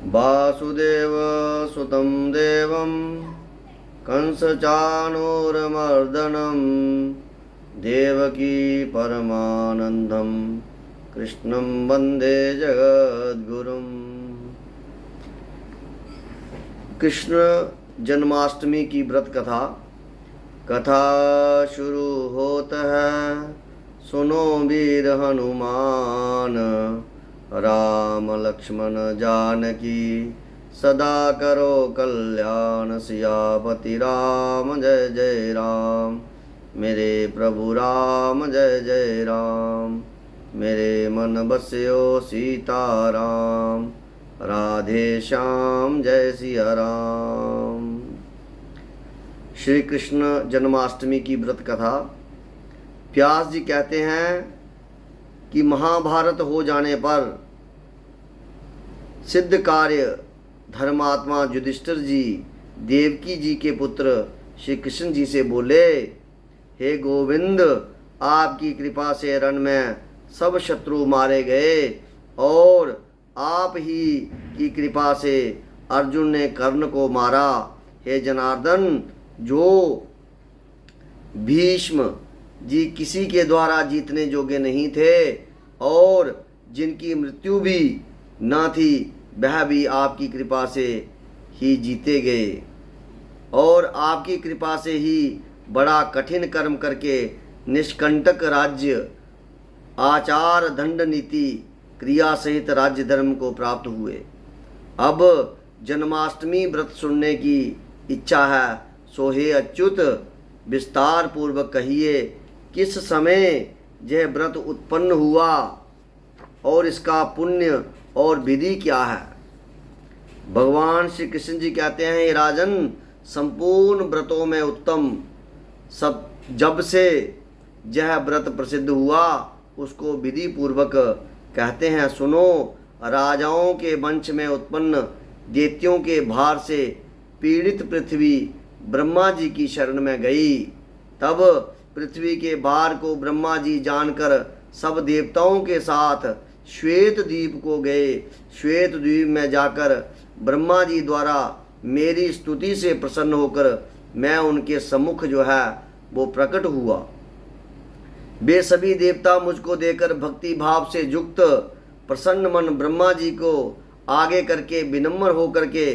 वासुदेव सुतं देवं कंसचाणूरमर्दनं देवकी परमानंदं कृष्णं वंदे जगद्गुरुम्। कृष्ण जन्माष्टमी की व्रत कथा शुरू होता है। सुनो वीर हनुमान, राम लक्ष्मण जानकी, सदा करो कल्याण। सियापति राम जय जय राम, मेरे प्रभु राम जय जय राम। मेरे मन बस्यो सीताराम, राधे श्याम जय सिया राम। श्री कृष्ण जन्माष्टमी की व्रत कथा। व्यास जी कहते हैं कि महाभारत हो जाने पर सिद्ध कार्य धर्मात्मा युधिष्ठिर जी देवकी जी के पुत्र श्री कृष्ण जी से बोले, हे गोविंद, आपकी कृपा से रण में सब शत्रु मारे गए और आप ही की कृपा से अर्जुन ने कर्ण को मारा। हे जनार्दन, जो भीष्म जी किसी के द्वारा जीतने योग्य नहीं थे और जिनकी मृत्यु भी न थी, वह भी आपकी कृपा से ही जीते गए और आपकी कृपा से ही बड़ा कठिन कर्म करके निष्कंटक राज्य, आचार दंड नीति क्रिया सहित राज्य धर्म को प्राप्त हुए। अब जन्माष्टमी व्रत सुनने की इच्छा है, सो हे अच्युत विस्तार पूर्वक कहिए, किस समय यह व्रत उत्पन्न हुआ और इसका पुण्य और विधि क्या है। भगवान श्री कृष्ण जी कहते हैं, हे राजन, संपूर्ण व्रतों में उत्तम सब जब से यह व्रत प्रसिद्ध हुआ उसको विधि पूर्वक कहते हैं। सुनो, राजाओं के वंश में उत्पन्न दैत्यों के भार से पीड़ित पृथ्वी ब्रह्मा जी की शरण में गई। तब पृथ्वी के भार को ब्रह्मा जी जानकर सब देवताओं के साथ श्वेत द्वीप को गए। श्वेत द्वीप में जाकर ब्रह्मा जी द्वारा मेरी स्तुति से प्रसन्न होकर मैं उनके सम्मुख जो है वो प्रकट हुआ। वे सभी देवता मुझको देकर भक्ति भाव से युक्त प्रसन्न मन ब्रह्मा जी को आगे करके विनम्र होकर के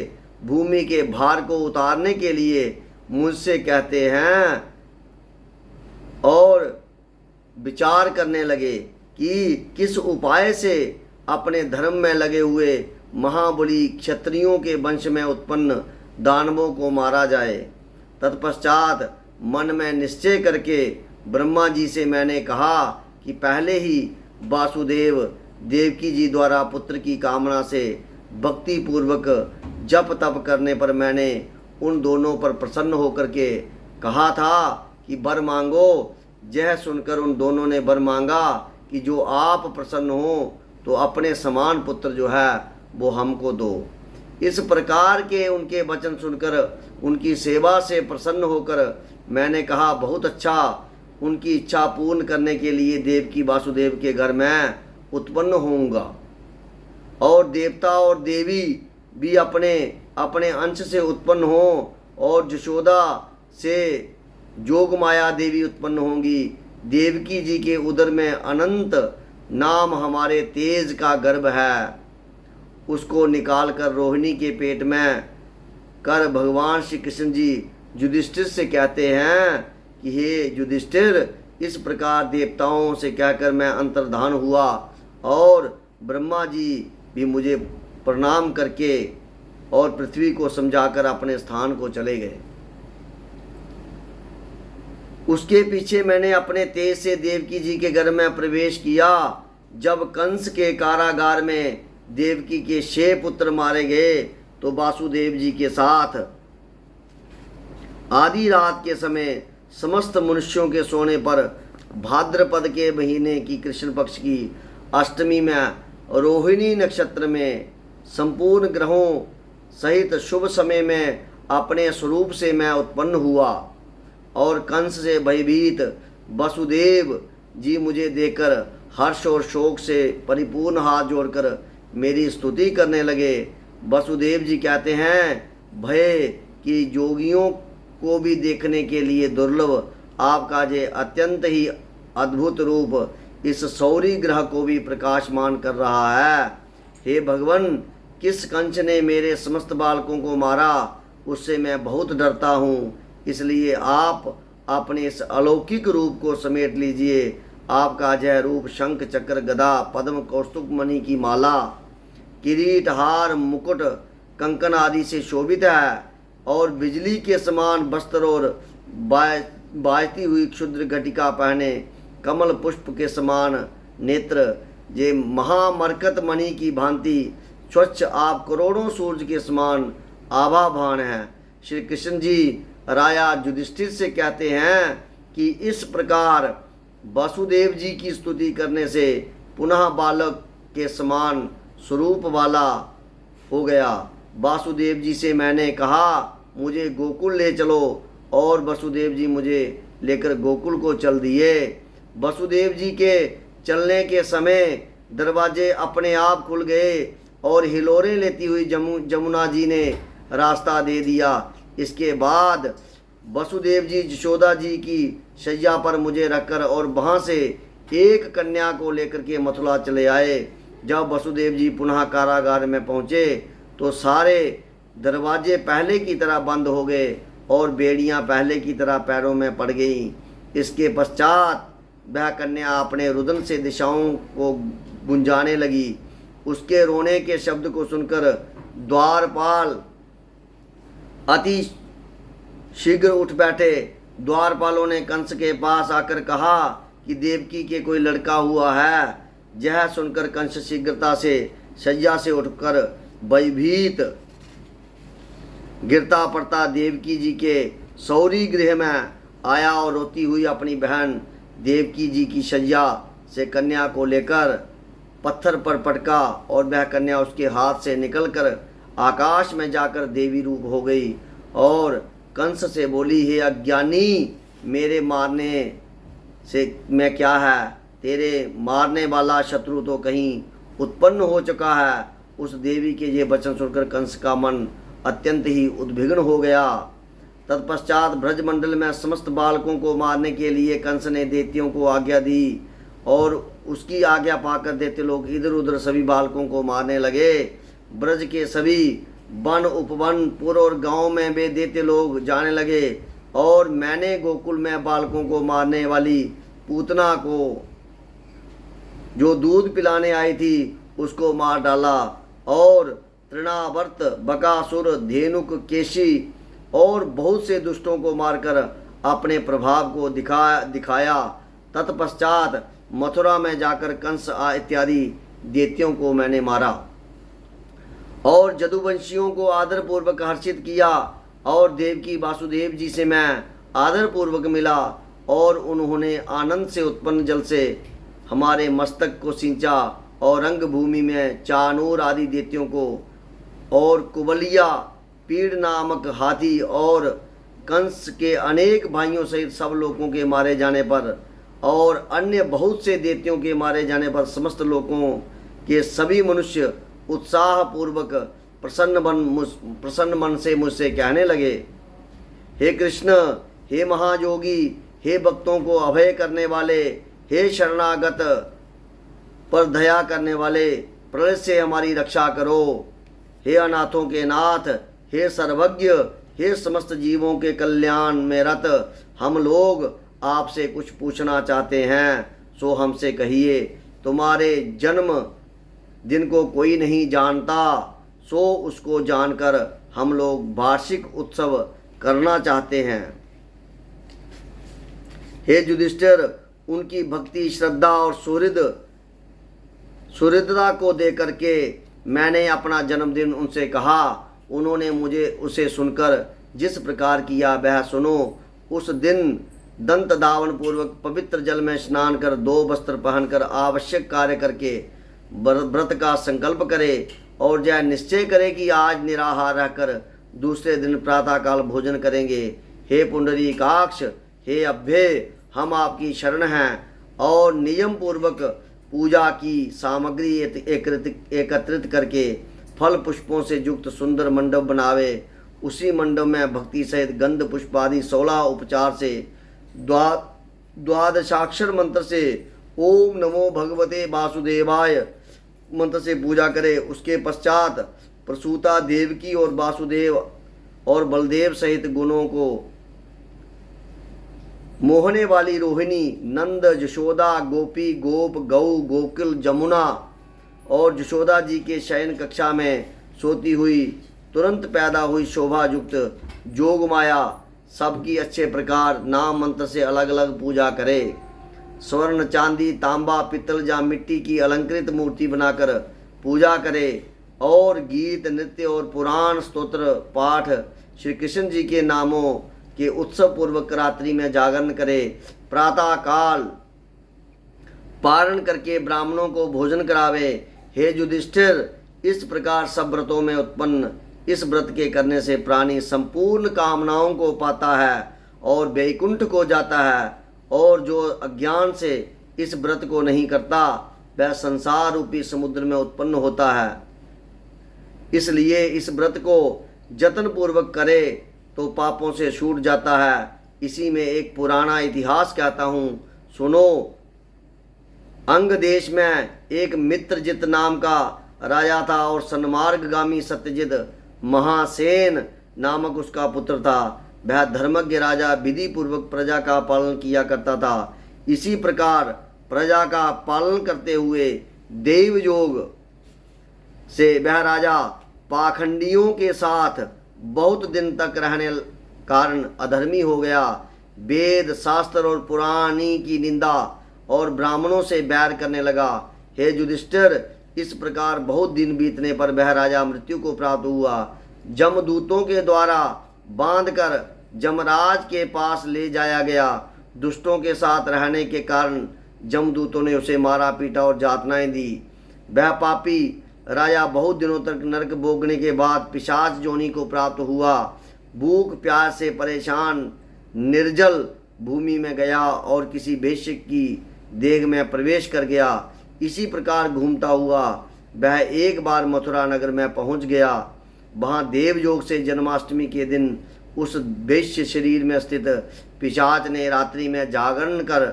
भूमि के भार को उतारने के लिए मुझसे कहते हैं और विचार करने लगे कि किस उपाय से अपने धर्म में लगे हुए महाबली क्षत्रियों के वंश में उत्पन्न दानवों को मारा जाए। तत्पश्चात मन में निश्चय करके ब्रह्मा जी से मैंने कहा कि पहले ही वासुदेव देवकी जी द्वारा पुत्र की कामना से भक्ति पूर्वक जप तप करने पर मैंने उन दोनों पर प्रसन्न होकर के कहा था कि वर मांगो। यह सुनकर उन दोनों ने वर मांगा कि जो आप प्रसन्न हो तो अपने समान पुत्र जो है वो हमको दो। इस प्रकार के उनके वचन सुनकर उनकी सेवा से प्रसन्न होकर मैंने कहा, बहुत अच्छा, उनकी इच्छा पूर्ण करने के लिए देवकी वासुदेव के घर में उत्पन्न होऊंगा और देवता और देवी भी अपने अपने अंश से उत्पन्न हो और जशोदा से जोग माया देवी उत्पन्न होंगी। देवकी जी के उदर में अनंत नाम हमारे तेज का गर्भ है, उसको निकाल कर रोहिणी के पेट में कर भगवान श्री कृष्ण जी युधिष्ठिर से कहते हैं कि हे युधिष्ठिर, इस प्रकार देवताओं से कहकर मैं अंतर्धान हुआ और ब्रह्मा जी भी मुझे प्रणाम करके और पृथ्वी को समझाकर अपने स्थान को चले गए। उसके पीछे मैंने अपने तेज से देवकी जी के घर में प्रवेश किया। जब कंस के कारागार में देवकी के 6 पुत्र मारे गए तो वासुदेव जी के साथ आधी रात के समय समस्त मनुष्यों के सोने पर भाद्रपद के महीने की कृष्ण पक्ष की अष्टमी में रोहिणी नक्षत्र में संपूर्ण ग्रहों सहित शुभ समय में अपने स्वरूप से मैं उत्पन्न हुआ और कंस से भयभीत वसुदेव जी मुझे देखकर हर्ष और शोक से परिपूर्ण हाथ जोड़कर मेरी स्तुति करने लगे। वसुदेव जी कहते हैं, भय कि जोगियों को भी देखने के लिए दुर्लभ आपका ये अत्यंत ही अद्भुत रूप इस सौरी ग्रह को भी प्रकाशमान कर रहा है। हे भगवान, किस कंस ने मेरे समस्त बालकों को मारा, उससे मैं बहुत डरता हूँ, इसलिए आप अपने इस अलौकिक रूप को समेट लीजिए। आपका यह रूप शंख चक्र गदा पद्म कौस्तुभ मणि की माला किरीट हार मुकुट कंकन आदि से शोभित है और बिजली के समान वस्त्र और बाजती हुई क्षुद्र घटिका पहने कमल पुष्प के समान नेत्र ये महामरकत मणि की भांति स्वच्छ आप करोड़ों सूर्य के समान आभाभान है। श्री कृष्ण जी राजा युधिष्ठिर से कहते हैं कि इस प्रकार वसुदेव जी की स्तुति करने से पुनः बालक के समान स्वरूप वाला हो गया। वासुदेव जी से मैंने कहा मुझे गोकुल ले चलो और वसुदेव जी मुझे लेकर गोकुल को चल दिए। वसुदेव जी के चलने के समय दरवाजे अपने आप खुल गए और हिलोरे लेती हुई जमुना जी ने रास्ता दे दिया। इसके बाद वसुदेव जी यशोदा जी की शैया पर मुझे रखकर और वहाँ से एक कन्या को लेकर के मथुरा चले आए। जब वसुदेव जी पुनः कारागार में पहुँचे तो सारे दरवाजे पहले की तरह बंद हो गए और बेड़ियाँ पहले की तरह पैरों में पड़ गईं। इसके पश्चात वह कन्या अपने रुदन से दिशाओं को गुंजाने लगी। उसके रोने के शब्द को सुनकर द्वारपाल अति शीघ्र उठ बैठे। द्वारपालों ने कंस के पास आकर कहा कि देवकी के कोई लड़का हुआ है। यह सुनकर कंस शीघ्रता से शैया से उठकर भयभीत गिरता पड़ता देवकी जी के सौरी गृह में आया और रोती हुई अपनी बहन देवकी जी की शैया से कन्या को लेकर पत्थर पर पटका और वह कन्या उसके हाथ से निकलकर आकाश में जाकर देवी रूप हो गई और कंस से बोली, हे अज्ञानी, मेरे मारने से मैं क्या है, तेरे मारने वाला शत्रु तो कहीं उत्पन्न हो चुका है। उस देवी के ये वचन सुनकर कंस का मन अत्यंत ही उद्विग्न हो गया। तत्पश्चात ब्रजमंडल में समस्त बालकों को मारने के लिए कंस ने दैत्यों को आज्ञा दी और उसकी आज्ञा पाकर दैत्य लोग इधर उधर सभी बालकों को मारने लगे। ब्रज के सभी वन उपवन पुर और गांव में वे दैत्य लोग जाने लगे और मैंने गोकुल में बालकों को मारने वाली पूतना को जो दूध पिलाने आई थी उसको मार डाला और तृणावर्त बकासुर धेनुक केशी और बहुत से दुष्टों को मारकर अपने प्रभाव को दिखाया। तत्पश्चात मथुरा में जाकर कंस इत्यादि दैत्यों को मैंने मारा और जदुवंशियों को आदरपूर्वक हर्षित किया और देवकी वासुदेव जी से मैं आदरपूर्वक मिला और उन्होंने आनंद से उत्पन्न जल से हमारे मस्तक को सिंचा और रंगभूमि में चानूर आदि दैत्यों को और कुबलिया पीड़ नामक हाथी और कंस के अनेक भाइयों सहित सब लोगों के मारे जाने पर और अन्य बहुत से दैत्यों के मारे जाने पर समस्त लोगों के सभी मनुष्य उत्साहपूर्वक प्रसन्न मन से मुझसे कहने लगे, हे कृष्ण, हे महायोगी, हे भक्तों को अभय करने वाले, हे शरणागत पर दया करने वाले, प्रलय से हमारी रक्षा करो। हे अनाथों के नाथ, हे सर्वज्ञ, हे समस्त जीवों के कल्याण में रत, हम लोग आपसे कुछ पूछना चाहते हैं, सो हमसे कहिए। तुम्हारे जन्म दिन को कोई नहीं जानता, सो उसको जानकर हम लोग वार्षिक उत्सव करना चाहते हैं। हे युधिष्ठिर, उनकी भक्ति श्रद्धा और सुहृदता को दे करके मैंने अपना जन्मदिन उनसे कहा। उन्होंने मुझे उसे सुनकर जिस प्रकार किया वह सुनो। उस दिन दंत धावन पूर्वक पवित्र जल में स्नान कर 2 वस्त्र पहनकर आवश्यक कार्य करके व्रत का संकल्प करे और यह निश्चय करे कि आज निराहार रहकर दूसरे दिन प्रातःकाल भोजन करेंगे। हे पुंडरीकाक्ष, हे अभ्य, हम आपकी शरण हैं और नियम पूर्वक पूजा की सामग्री एकत्रित करके फल पुष्पों से युक्त सुंदर मंडप बनावे। उसी मंडप में भक्ति सहित गंध पुष्प आदि 16 उपचार से द्वादशाक्षर मंत्र से ओम नमो भगवते वासुदेवाय मंत्र से पूजा करे। उसके पश्चात प्रसूता देवकी और वासुदेव और बलदेव सहित गुणों को मोहने वाली रोहिणी, नंद, यशोदा, गोपी, गोप, गौ, गोकुल, जमुना और यशोदा जी के शयन कक्षा में सोती हुई तुरंत पैदा हुई शोभा युक्त जोग माया सबकी अच्छे प्रकार नाम मंत्र से अलग अलग पूजा करे। स्वर्ण, चांदी, तांबा, पित्तल या मिट्टी की अलंकृत मूर्ति बनाकर पूजा करे और गीत, नृत्य और पुराण स्तोत्र पाठ श्री कृष्ण जी के नामों के उत्सव पूर्वक रात्रि में जागरण करे। प्रातः काल पारण करके ब्राह्मणों को भोजन करावे। हे युधिष्ठिर, इस प्रकार सब व्रतों में उत्पन्न इस व्रत के करने से प्राणी संपूर्ण कामनाओं को पाता है और वैकुंठ को जाता है, और जो अज्ञान से इस व्रत को नहीं करता वह संसार रूपी समुद्र में उत्पन्न होता है। इसलिए इस व्रत को जतन पूर्वक करे तो पापों से छूट जाता है। इसी में एक पुराना इतिहास कहता हूँ, सुनो। अंग देश में एक मित्रजित नाम का राजा था और सन्मार्गगामी सत्यजित महासेन नामक उसका पुत्र था। वह धर्मज्ञ राजा विधि पूर्वक प्रजा का पालन किया करता था। इसी प्रकार प्रजा का पालन करते हुए देव योग से वह राजा पाखंडियों के साथ बहुत दिन तक रहने कारण अधर्मी हो गया। वेद शास्त्र और पुराणी की निंदा और ब्राह्मणों से बैर करने लगा। हे युधिष्ठिर, इस प्रकार बहुत दिन बीतने पर वह राजा मृत्यु को प्राप्त हुआ। जमदूतों के द्वारा बांधकर जमराज के पास ले जाया गया। दुष्टों के साथ रहने के कारण जमदूतों ने उसे मारा पीटा और यातनाएं दी। वह पापी राजा बहुत दिनों तक नरक भोगने के बाद पिशाच जोनि को प्राप्त हुआ। भूख प्यास से परेशान निर्जल भूमि में गया और किसी वेश्या की देह में प्रवेश कर गया। इसी प्रकार घूमता हुआ वह एक बार मथुरा नगर में पहुंच गया। वहां देवयोग से जन्माष्टमी के दिन उस वैश्य शरीर में स्थित पिशाच ने रात्रि में जागरण कर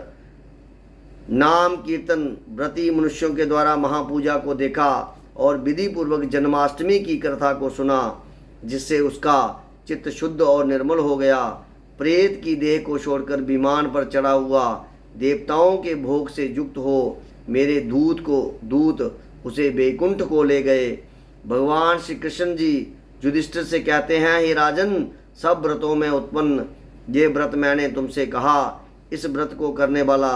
नाम कीर्तन व्रती मनुष्यों के द्वारा महापूजा को देखा और विधि पूर्वक जन्माष्टमी की कथा को सुना, जिससे उसका चित्त शुद्ध और निर्मल हो गया। प्रेत की देह को छोड़कर विमान पर चढ़ा हुआ देवताओं के भोग से युक्त हो मेरे दूत उसे वैकुंठ को ले गए। भगवान श्री कृष्ण जी युधिष्ठिर से कहते हैं, हे राजन, सब व्रतों में उत्पन्न ये व्रत मैंने तुमसे कहा, इस व्रत को करने वाला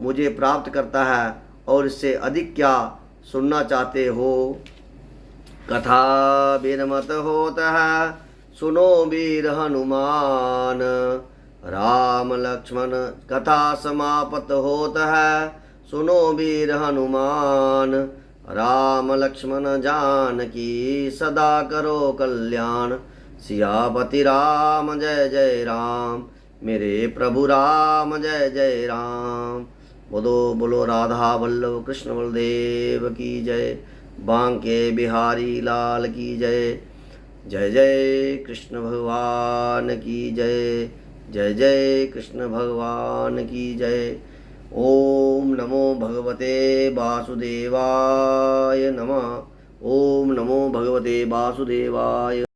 मुझे प्राप्त करता है, और इससे अधिक क्या सुनना चाहते हो। कथा वीरमत होता है, सुनो वीर हनुमान, राम लक्ष्मण कथा समाप्त होता है, सुनो वीर हनुमान, राम लक्ष्मण जानकी सदा करो कल्याण। सियापति राम जय जय राम, मेरे प्रभु राम जय जय राम। बोलो बोलो राधा वल्लभ कृष्ण बलदेव की जय, बांके बिहारी लाल की जय। जय जय कृष्ण भगवान की जय, जय जय कृष्ण भगवान की जय। ओम नमो भगवते वासुदेवाय नमः। ओम नमो भगवते वासुदेवाय।